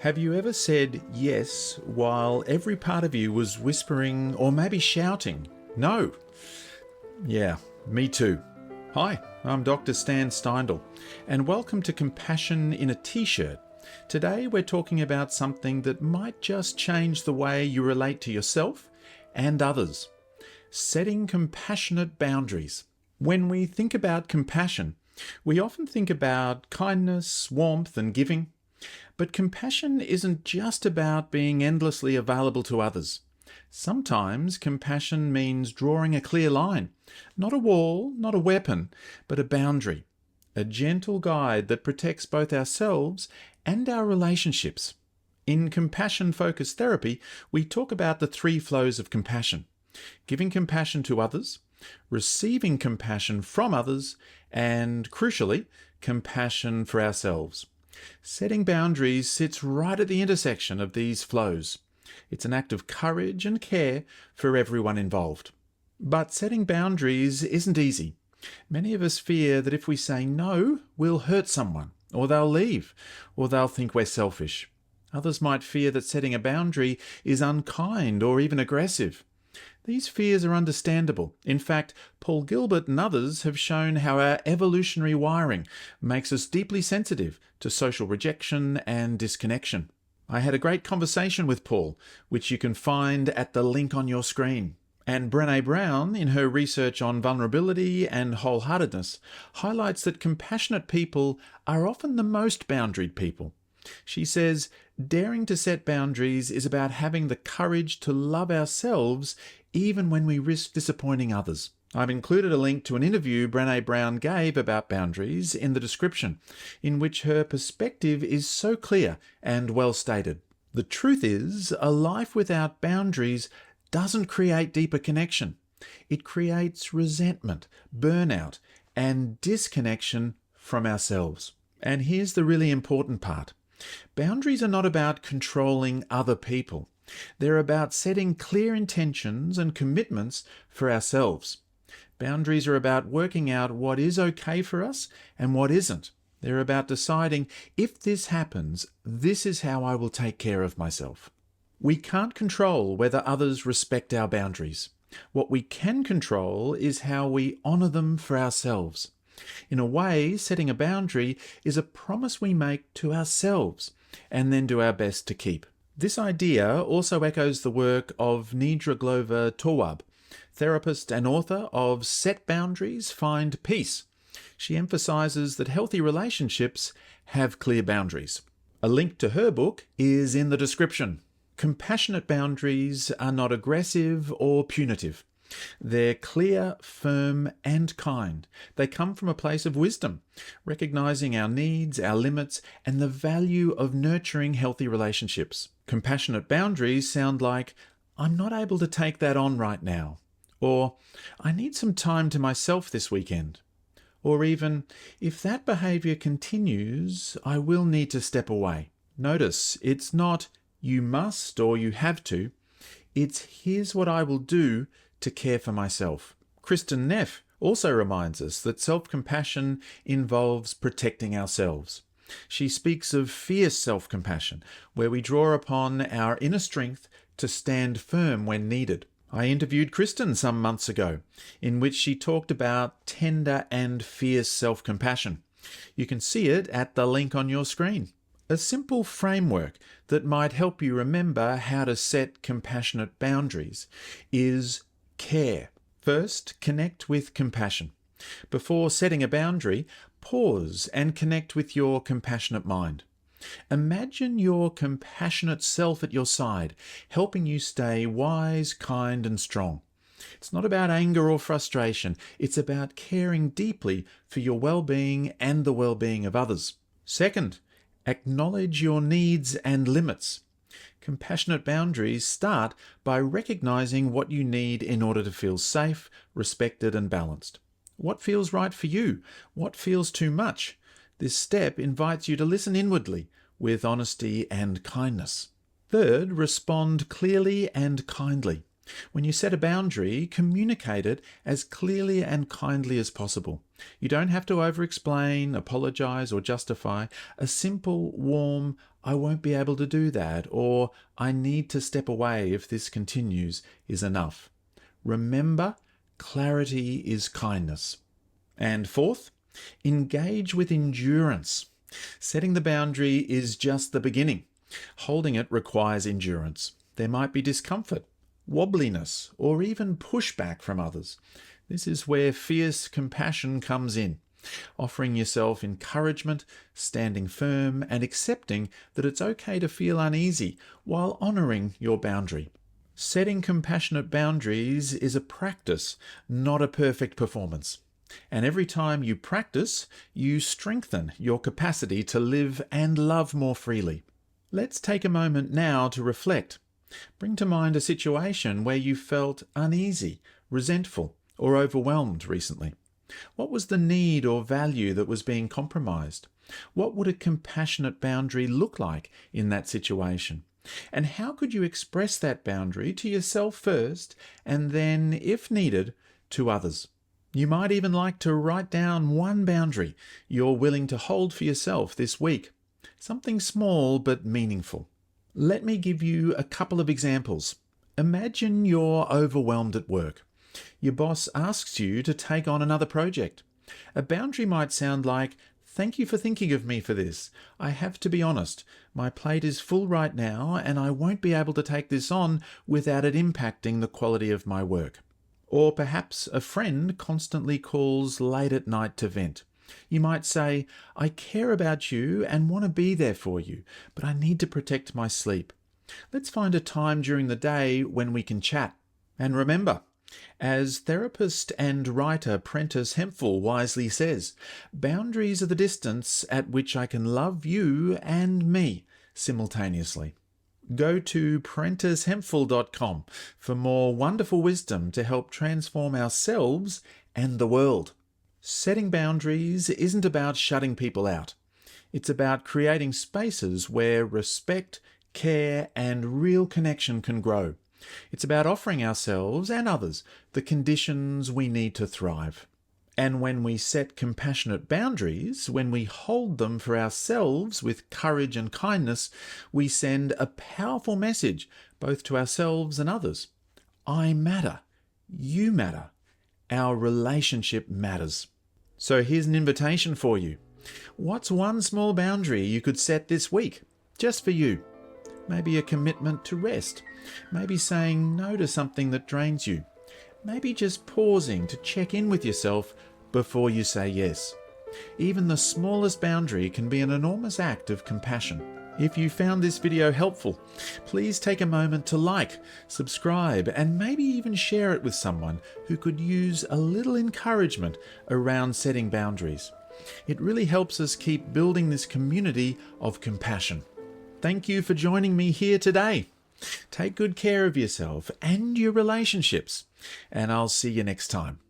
Have you ever said yes while every part of you was whispering or maybe shouting no? Yeah, me too. Hi, I'm Dr. Stan Steindl, and welcome to Compassion in a T-shirt. Today we're talking about something that might just change the way you relate to yourself and others. Setting compassionate boundaries. When we think about compassion, we often think about kindness, warmth, and giving. But compassion isn't just about being endlessly available to others. Sometimes compassion means drawing a clear line, not a wall, not a weapon, but a boundary, a gentle guide that protects both ourselves and our relationships. In compassion-focused therapy, we talk about the three flows of compassion: giving compassion to others, receiving compassion from others, and, crucially, compassion for ourselves. Setting boundaries sits right at the intersection of these flows. It's an act of courage and care for everyone involved. But setting boundaries isn't easy. Many of us fear that if we say no, we'll hurt someone, or they'll leave, or they'll think we're selfish. Others might fear that setting a boundary is unkind or even aggressive. These fears are understandable. In fact, Paul Gilbert and others have shown how our evolutionary wiring makes us deeply sensitive to social rejection and disconnection. I had a great conversation with Paul, which you can find at the link on your screen. And Brené Brown, in her research on vulnerability and wholeheartedness, highlights that compassionate people are often the most boundaried people. She says, daring to set boundaries is about having the courage to love ourselves even when we risk disappointing others. I've included a link to an interview Brené Brown gave about boundaries in the description, in which her perspective is so clear and well stated. The truth is, a life without boundaries doesn't create deeper connection. It creates resentment, burnout, and disconnection from ourselves. And here's the really important part. Boundaries are not about controlling other people. They're about setting clear intentions and commitments for ourselves. Boundaries are about working out what is okay for us and what isn't. They're about deciding, if this happens, this is how I will take care of myself. We can't control whether others respect our boundaries. What we can control is how we honour them for ourselves. In a way, setting a boundary is a promise we make to ourselves and then do our best to keep. This idea also echoes the work of Nidra Glover-Tawwab, therapist and author of Set Boundaries, Find Peace. She emphasizes that healthy relationships have clear boundaries. A link to her book is in the description. Compassionate boundaries are not aggressive or punitive. They're clear, firm, and kind. They come from a place of wisdom, recognizing our needs, our limits, and the value of nurturing healthy relationships. Compassionate boundaries sound like, I'm not able to take that on right now, or I need some time to myself this weekend, or even, if that behavior continues, I will need to step away. Notice, it's not you must or you have to. It's here's what I will do to care for myself. Kristin Neff also reminds us that self-compassion involves protecting ourselves. She speaks of fierce self-compassion, where we draw upon our inner strength to stand firm when needed. I interviewed Kristin some months ago, in which she talked about tender and fierce self-compassion. You can see it at the link on your screen. A simple framework that might help you remember how to set compassionate boundaries is care. First, connect with compassion. Before setting a boundary, pause and connect with your compassionate mind. Imagine your compassionate self at your side, helping you stay wise, kind, and strong. It's not about anger or frustration. It's about caring deeply for your well-being and the well-being of others. Second, acknowledge your needs and limits. Compassionate boundaries start by recognizing what you need in order to feel safe, respected, and balanced. What feels right for you? What feels too much? This step invites you to listen inwardly with honesty and kindness. Third, respond clearly and kindly. When you set a boundary, communicate it as clearly and kindly as possible. You don't have to over-explain, apologize, or justify. A simple, warm, "I won't be able to do that," or "I need to step away if this continues," is enough. Remember, clarity is kindness. And fourth, engage with endurance. Setting the boundary is just the beginning. Holding it requires endurance. There might be discomfort, wobbliness, or even pushback from others. This is where fierce compassion comes in, offering yourself encouragement, standing firm, and accepting that it's okay to feel uneasy while honouring your boundary. Setting compassionate boundaries is a practice, not a perfect performance. And every time you practice, you strengthen your capacity to live and love more freely. Let's take a moment now to reflect. Bring to mind a situation where you felt uneasy, resentful, or overwhelmed recently. What was the need or value that was being compromised? What would a compassionate boundary look like in that situation? And how could you express that boundary to yourself first, and then, if needed, to others? You might even like to write down one boundary you're willing to hold for yourself this week. Something small but meaningful. Let me give you a couple of examples. Imagine you're overwhelmed at work. Your boss asks you to take on another project. A boundary might sound like, "Thank you for thinking of me for this. I have to be honest. My plate is full right now, and I won't be able to take this on without it impacting the quality of my work." Or perhaps a friend constantly calls late at night to vent. You might say, "I care about you and want to be there for you, but I need to protect my sleep. Let's find a time during the day when we can chat." And remember, as therapist and writer Prentice Hemphill wisely says, boundaries are the distance at which I can love you and me simultaneously. Go to prenticehemphill.com for more wonderful wisdom to help transform ourselves and the world. Setting boundaries isn't about shutting people out. It's about creating spaces where respect, care, and real connection can grow. It's about offering ourselves and others the conditions we need to thrive. And when we set compassionate boundaries, when we hold them for ourselves with courage and kindness, we send a powerful message both to ourselves and others. I matter. You matter. Our relationship matters. So here's an invitation for you. What's one small boundary you could set this week, just for you? Maybe a commitment to rest. Maybe saying no to something that drains you. Maybe just pausing to check in with yourself before you say yes. Even the smallest boundary can be an enormous act of compassion. If you found this video helpful, please take a moment to like, subscribe, and maybe even share it with someone who could use a little encouragement around setting boundaries. It really helps us keep building this community of compassion. Thank you for joining me here today. Take good care of yourself and your relationships, and I'll see you next time.